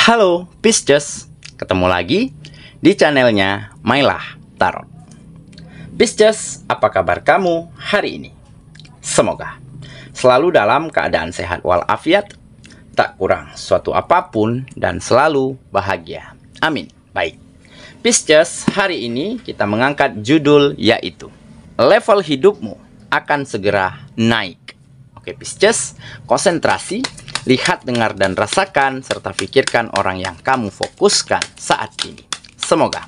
Halo Pisces, ketemu lagi di channelnya Mailah Tarot. Pisces, apa kabar kamu hari ini? Semoga selalu dalam keadaan sehat walafiat, tak kurang suatu apapun, dan selalu bahagia. Amin. Baik, Pisces, hari ini kita mengangkat judul yaitu level hidupmu akan segera naik. Oke Pisces, konsentrasi. Lihat, dengar, dan rasakan, serta pikirkan orang yang kamu fokuskan saat ini. Semoga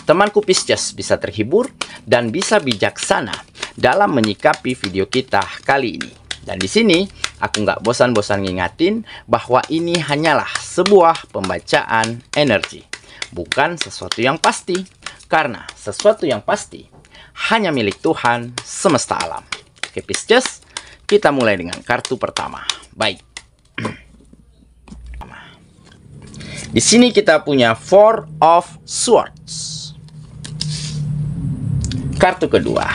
temanku Pisces bisa terhibur dan bisa bijaksana dalam menyikapi video kita kali ini. Dan di sini aku nggak bosan-bosan ngingatin bahwa ini hanyalah sebuah pembacaan energi, bukan sesuatu yang pasti. Karena sesuatu yang pasti hanya milik Tuhan semesta alam. Oke Pisces, kita mulai dengan kartu pertama. Baik. Di sini kita punya Four of Swords. Kartu kedua.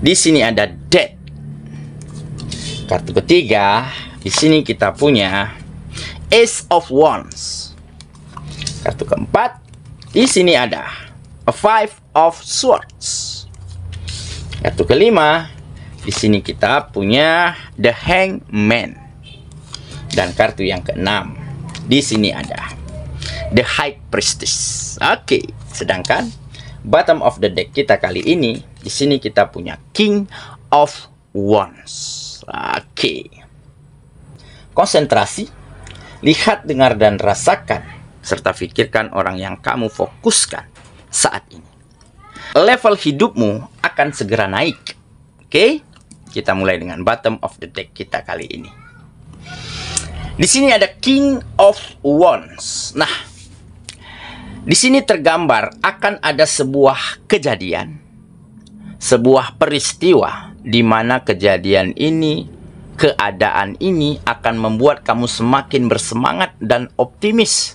Di sini ada Death. Kartu ketiga, di sini kita punya Ace of Wands. Kartu keempat, di sini ada a Five of Swords. Kartu kelima, di sini kita punya The Hangman. Dan kartu yang keenam, di sini ada The High Priestess. Oke, sedangkan bottom of the deck kita kali ini, di sini kita punya King of Wands. Oke. Konsentrasi, lihat, dengar, dan rasakan, serta pikirkan orang yang kamu fokuskan saat ini. Level hidupmu akan segera naik. Oke, kita mulai dengan bottom of the deck kita kali ini. Di sini ada King of Wands. Nah, di sini tergambar akan ada sebuah kejadian, sebuah peristiwa di mana kejadian ini, keadaan ini akan membuat kamu semakin bersemangat dan optimis,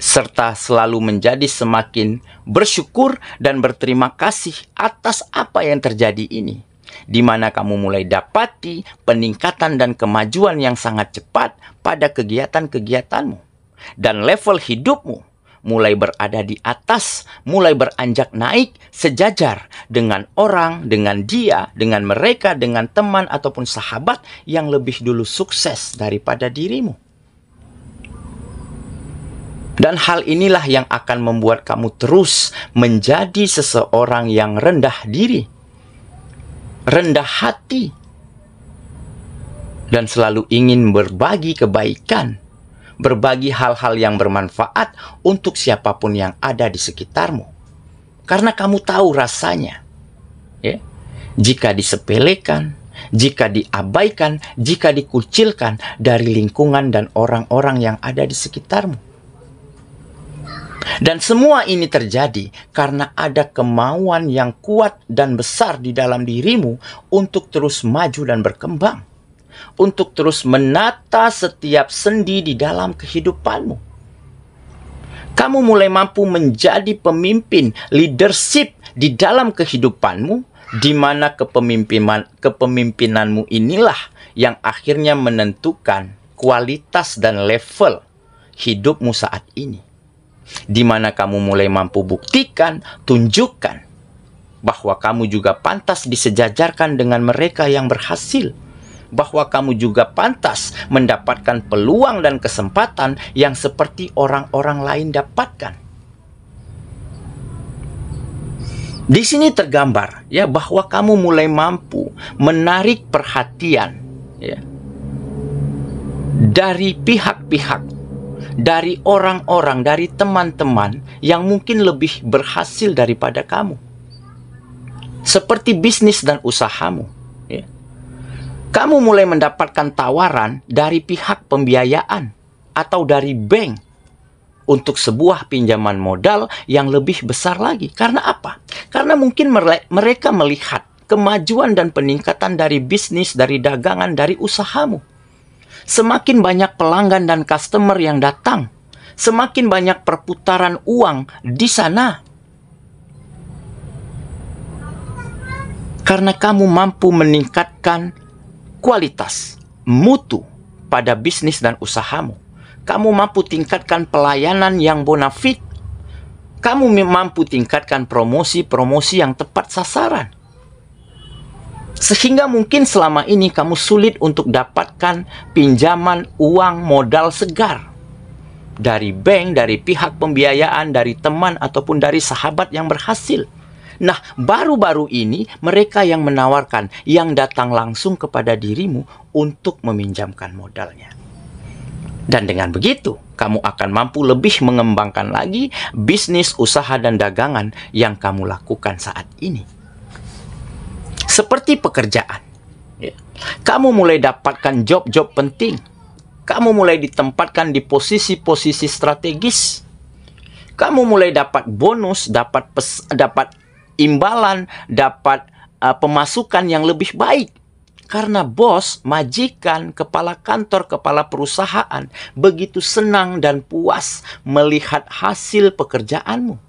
serta selalu menjadi semakin bersyukur dan berterima kasih atas apa yang terjadi ini, di mana kamu mulai dapati peningkatan dan kemajuan yang sangat cepat pada kegiatan-kegiatanmu. Dan level hidupmu mulai berada di atas, mulai beranjak naik sejajar dengan orang, dengan dia, dengan mereka, dengan teman ataupun sahabat yang lebih dulu sukses daripada dirimu. Dan hal inilah yang akan membuat kamu terus menjadi seseorang yang rendah diri, rendah hati, dan selalu ingin berbagi kebaikan, berbagi hal-hal yang bermanfaat untuk siapapun yang ada di sekitarmu. Karena kamu tahu rasanya, ya, jika disepelekan, jika diabaikan, jika dikucilkan dari lingkungan dan orang-orang yang ada di sekitarmu. Dan semua ini terjadi karena ada kemauan yang kuat dan besar di dalam dirimu untuk terus maju dan berkembang, untuk terus menata setiap sendi di dalam kehidupanmu. Kamu mulai mampu menjadi pemimpin, leadership di dalam kehidupanmu, di mana kepemimpinanmu inilah yang akhirnya menentukan kualitas dan level hidupmu saat ini. Di mana kamu mulai mampu buktikan, tunjukkan bahwa kamu juga pantas disejajarkan dengan mereka yang berhasil, bahwa kamu juga pantas mendapatkan peluang dan kesempatan yang seperti orang-orang lain dapatkan. Di sini tergambar ya bahwa kamu mulai mampu menarik perhatian, ya, dari pihak-pihak, dari orang-orang, dari teman-teman yang mungkin lebih berhasil daripada kamu. Seperti bisnis dan usahamu, ya. Kamu mulai mendapatkan tawaran dari pihak pembiayaan atau dari bank untuk sebuah pinjaman modal yang lebih besar lagi. Karena apa? Karena mungkin mereka melihat kemajuan dan peningkatan dari bisnis, dari dagangan, dari usahamu. Semakin banyak pelanggan dan customer yang datang, semakin banyak perputaran uang di sana. Karena kamu mampu meningkatkan kualitas, mutu pada bisnis dan usahamu. Kamu mampu tingkatkan pelayanan yang bonafit. Kamu mampu tingkatkan promosi-promosi yang tepat sasaran. Sehingga mungkin selama ini kamu sulit untuk dapatkan pinjaman uang modal segar dari bank, dari pihak pembiayaan, dari teman, ataupun dari sahabat yang berhasil. Nah, baru-baru ini mereka yang menawarkan, yang datang langsung kepada dirimu untuk meminjamkan modalnya. Dan dengan begitu, kamu akan mampu lebih mengembangkan lagi bisnis, usaha, dan dagangan yang kamu lakukan saat ini. Seperti pekerjaan. Kamu mulai dapatkan job-job penting. Kamu mulai ditempatkan di posisi-posisi strategis. Kamu mulai dapat bonus, dapat imbalan, dapat pemasukan yang lebih baik. Karena bos, majikan, kepala kantor, kepala perusahaan begitu senang dan puas melihat hasil pekerjaanmu.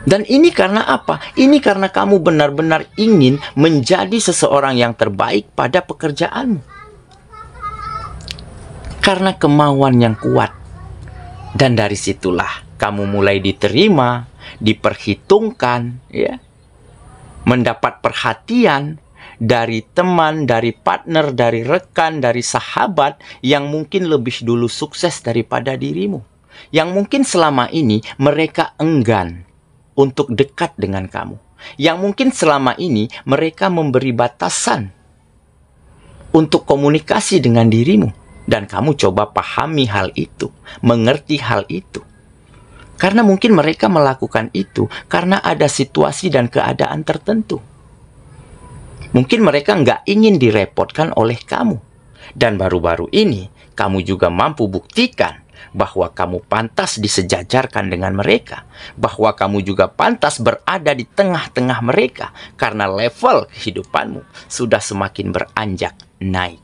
Dan ini karena apa? Ini karena kamu benar-benar ingin menjadi seseorang yang terbaik pada pekerjaanmu. Karena kemauan yang kuat. Dan dari situlah kamu mulai diterima, diperhitungkan, ya, mendapat perhatian dari teman, dari partner, dari rekan, dari sahabat yang mungkin lebih dulu sukses daripada dirimu. Yang mungkin selama ini mereka enggan untuk dekat dengan kamu. Yang mungkin selama ini mereka memberi batasan untuk komunikasi dengan dirimu. Dan kamu coba pahami hal itu, mengerti hal itu. Karena mungkin mereka melakukan itu karena ada situasi dan keadaan tertentu. Mungkin mereka nggak ingin direpotkan oleh kamu. Dan baru-baru ini, kamu juga mampu buktikan bahwa kamu pantas disejajarkan dengan mereka. Bahwa kamu juga pantas berada di tengah-tengah mereka. Karena level kehidupanmu sudah semakin beranjak naik.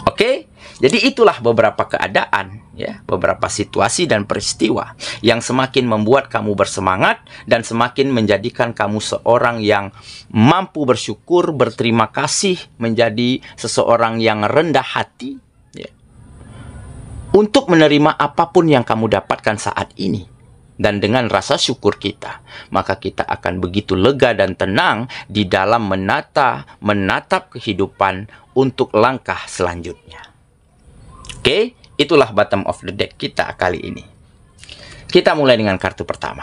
Oke, jadi itulah beberapa keadaan, ya, beberapa situasi dan peristiwa yang semakin membuat kamu bersemangat dan semakin menjadikan kamu seorang yang mampu bersyukur, berterima kasih, menjadi seseorang yang rendah hati, ya, untuk menerima apapun yang kamu dapatkan saat ini. Dan dengan rasa syukur kita, maka kita akan begitu lega dan tenang di dalam menatap kehidupan untuk langkah selanjutnya. Oke, itulah bottom of the deck kita kali ini. Kita mulai dengan kartu pertama.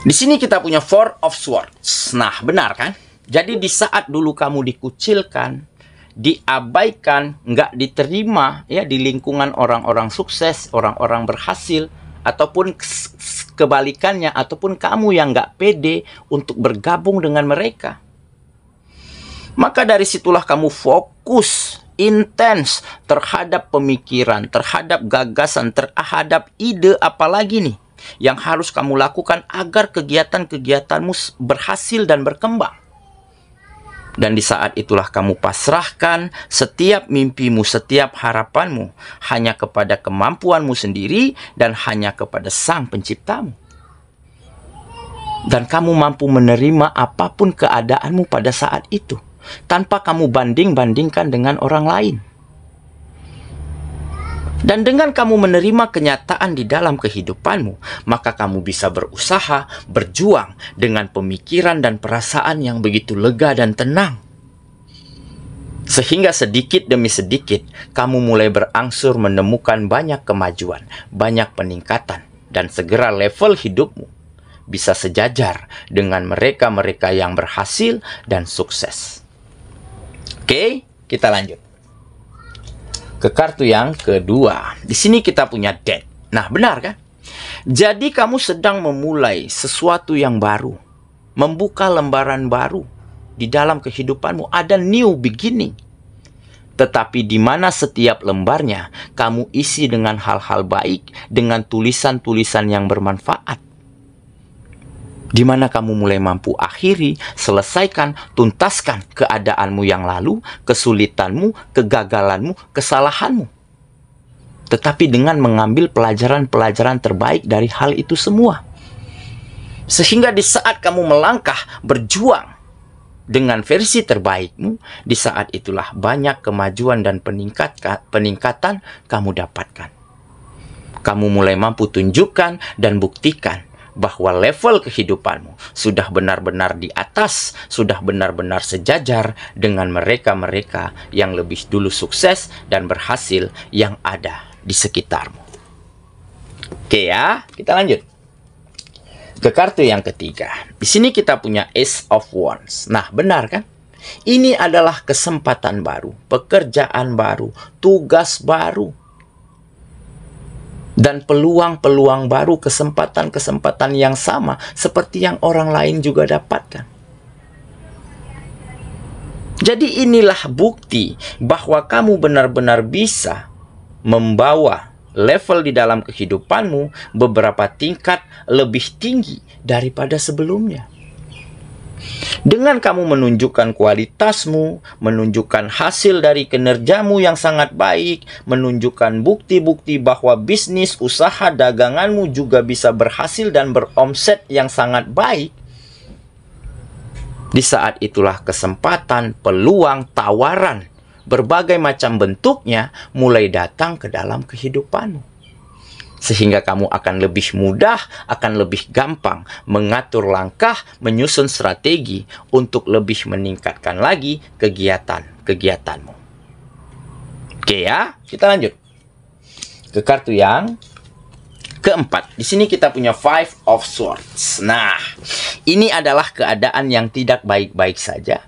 Di sini kita punya Four of Swords. Nah, benar kan? Jadi di saat dulu kamu dikucilkan, diabaikan, nggak diterima, ya, di lingkungan orang-orang sukses, orang-orang berhasil, ataupun kebalikannya, ataupun kamu yang nggak pede untuk bergabung dengan mereka. Maka dari situlah kamu fokus, intens terhadap pemikiran, terhadap gagasan, terhadap ide apalagi nih yang harus kamu lakukan agar kegiatan-kegiatanmu berhasil dan berkembang. Dan di saat itulah kamu pasrahkan setiap mimpimu, setiap harapanmu hanya kepada kemampuanmu sendiri dan hanya kepada Sang Penciptamu. Dan kamu mampu menerima apapun keadaanmu pada saat itu, tanpa kamu banding-bandingkan dengan orang lain. Dan dengan kamu menerima kenyataan di dalam kehidupanmu, maka kamu bisa berusaha, berjuang dengan pemikiran dan perasaan yang begitu lega dan tenang. Sehingga sedikit demi sedikit, kamu mulai berangsur menemukan banyak kemajuan, banyak peningkatan, dan segera level hidupmu bisa sejajar dengan mereka-mereka yang berhasil dan sukses. Oke, kita lanjut ke kartu yang kedua. Di sini kita punya Death. Nah, benar kan? Jadi kamu sedang memulai sesuatu yang baru, membuka lembaran baru di dalam kehidupanmu. Ada new beginning. Tetapi di mana setiap lembarnya kamu isi dengan hal-hal baik, dengan tulisan-tulisan yang bermanfaat. Di mana kamu mulai mampu akhiri, selesaikan, tuntaskan keadaanmu yang lalu, kesulitanmu, kegagalanmu, kesalahanmu. Tetapi dengan mengambil pelajaran-pelajaran terbaik dari hal itu semua. Sehingga di saat kamu melangkah, berjuang, dengan versi terbaikmu, di saat itulah banyak kemajuan dan peningkatan kamu dapatkan. Kamu mulai mampu tunjukkan dan buktikan bahwa level kehidupanmu sudah benar-benar di atas, sudah benar-benar sejajar dengan mereka-mereka yang lebih dulu sukses dan berhasil yang ada di sekitarmu. Oke ya, kita lanjut ke kartu yang ketiga. Di sini kita punya Ace of Wands. Nah, benar kan? Ini adalah kesempatan baru, pekerjaan baru, tugas baru, dan peluang-peluang baru, kesempatan-kesempatan yang sama seperti yang orang lain juga dapatkan. Jadi inilah bukti bahwa kamu benar-benar bisa membawa level di dalam kehidupanmu beberapa tingkat lebih tinggi daripada sebelumnya. Dengan kamu menunjukkan kualitasmu, menunjukkan hasil dari kinerjamu yang sangat baik, menunjukkan bukti-bukti bahwa bisnis, usaha, daganganmu juga bisa berhasil dan beromset yang sangat baik. Di saat itulah kesempatan, peluang, tawaran, berbagai macam bentuknya mulai datang ke dalam kehidupanmu. Sehingga kamu akan lebih mudah, akan lebih gampang mengatur langkah, menyusun strategi untuk lebih meningkatkan lagi kegiatan-kegiatanmu. Oke ya, kita lanjut ke kartu yang keempat. Di sini kita punya Five of Swords. Nah, ini adalah keadaan yang tidak baik-baik saja.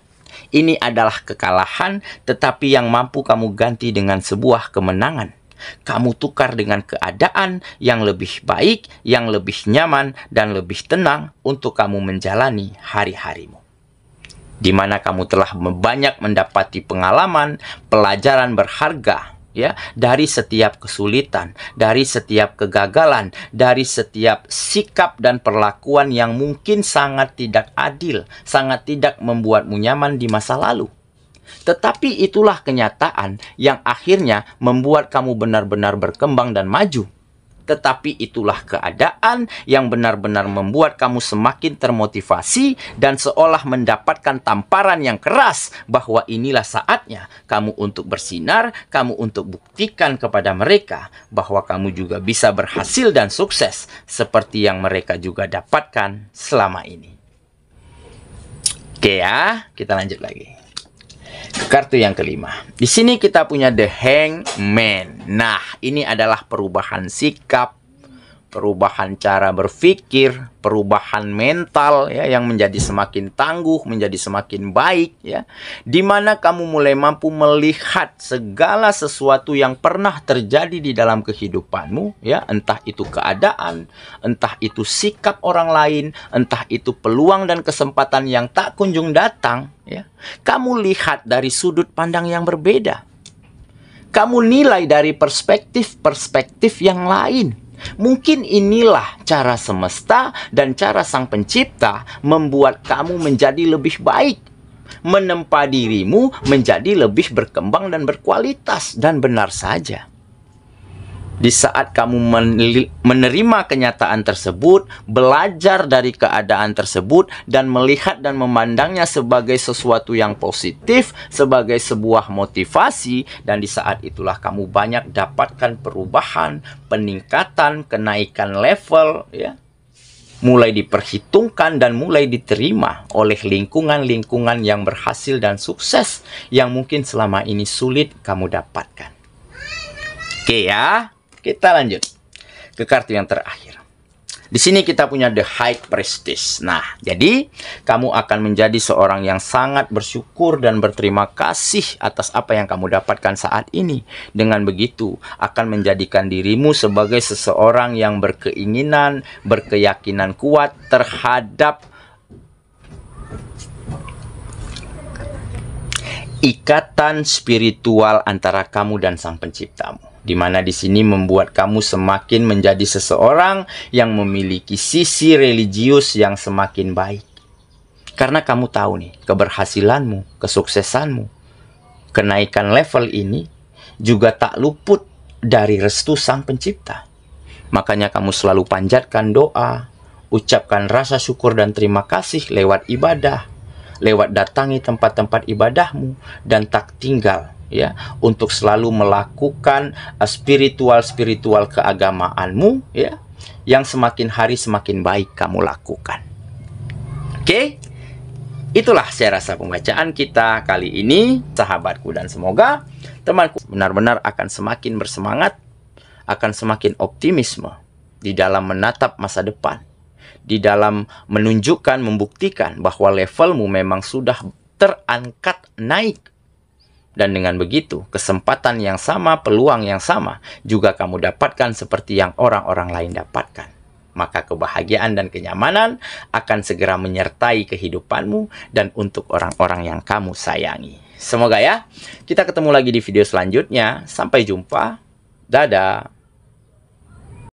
Ini adalah kekalahan, tetapi yang mampu kamu ganti dengan sebuah kemenangan. Kamu tukar dengan keadaan yang lebih baik, yang lebih nyaman, dan lebih tenang untuk kamu menjalani hari-harimu. Di mana kamu telah banyak mendapati pengalaman, pelajaran berharga, ya, dari setiap kesulitan, dari setiap kegagalan, dari setiap sikap dan perlakuan yang mungkin sangat tidak adil, sangat tidak membuatmu nyaman di masa lalu. Tetapi itulah kenyataan yang akhirnya membuat kamu benar-benar berkembang dan maju. Tetapi itulah keadaan yang benar-benar membuat kamu semakin termotivasi dan seolah mendapatkan tamparan yang keras bahwa inilah saatnya kamu untuk bersinar, kamu untuk buktikan kepada mereka bahwa kamu juga bisa berhasil dan sukses seperti yang mereka juga dapatkan selama ini. Oke ya, kita lanjut lagi. Kartu yang kelima. Di sini kita punya The Hangman. Nah, ini adalah perubahan sikap, perubahan cara berpikir, perubahan mental ya yang menjadi semakin tangguh, menjadi semakin baik ya. Di mana kamu mulai mampu melihat segala sesuatu yang pernah terjadi di dalam kehidupanmu ya, entah itu keadaan, entah itu sikap orang lain, entah itu peluang dan kesempatan yang tak kunjung datang ya. Kamu lihat dari sudut pandang yang berbeda. Kamu nilai dari perspektif-perspektif yang lain. Mungkin inilah cara semesta dan cara sang pencipta membuat kamu menjadi lebih baik, menempa dirimu menjadi lebih berkembang dan berkualitas. Dan benar saja, di saat kamu menerima kenyataan tersebut, belajar dari keadaan tersebut, dan melihat dan memandangnya sebagai sesuatu yang positif, sebagai sebuah motivasi, dan di saat itulah kamu banyak dapatkan perubahan, peningkatan, kenaikan level, ya, mulai diperhitungkan dan mulai diterima oleh lingkungan-lingkungan yang berhasil dan sukses, yang mungkin selama ini sulit kamu dapatkan. Oke ya. Kita lanjut ke kartu yang terakhir. Di sini kita punya The High Priestess. Nah, jadi kamu akan menjadi seorang yang sangat bersyukur dan berterima kasih atas apa yang kamu dapatkan saat ini. Dengan begitu, akan menjadikan dirimu sebagai seseorang yang berkeinginan, berkeyakinan kuat terhadap ikatan spiritual antara kamu dan sang penciptamu. Di mana di sini membuat kamu semakin menjadi seseorang yang memiliki sisi religius yang semakin baik. Karena kamu tahu nih, keberhasilanmu, kesuksesanmu, kenaikan level ini juga tak luput dari restu sang pencipta. Makanya kamu selalu panjatkan doa, ucapkan rasa syukur dan terima kasih lewat ibadah, lewat datangi tempat-tempat ibadahmu, dan tak tinggal ya untuk selalu melakukan spiritual keagamaanmu ya, yang semakin hari semakin baik kamu lakukan. Oke? Itulah saya rasa pembacaan kita kali ini, sahabatku, dan semoga temanku benar-benar akan semakin bersemangat, akan semakin optimisme di dalam menatap masa depan, di dalam menunjukkan, membuktikan bahwa levelmu memang sudah terangkat naik. Dan dengan begitu, kesempatan yang sama, peluang yang sama juga kamu dapatkan seperti yang orang-orang lain dapatkan. Maka kebahagiaan dan kenyamanan akan segera menyertai kehidupanmu dan untuk orang-orang yang kamu sayangi. Semoga ya, kita ketemu lagi di video selanjutnya. Sampai jumpa. Dadah.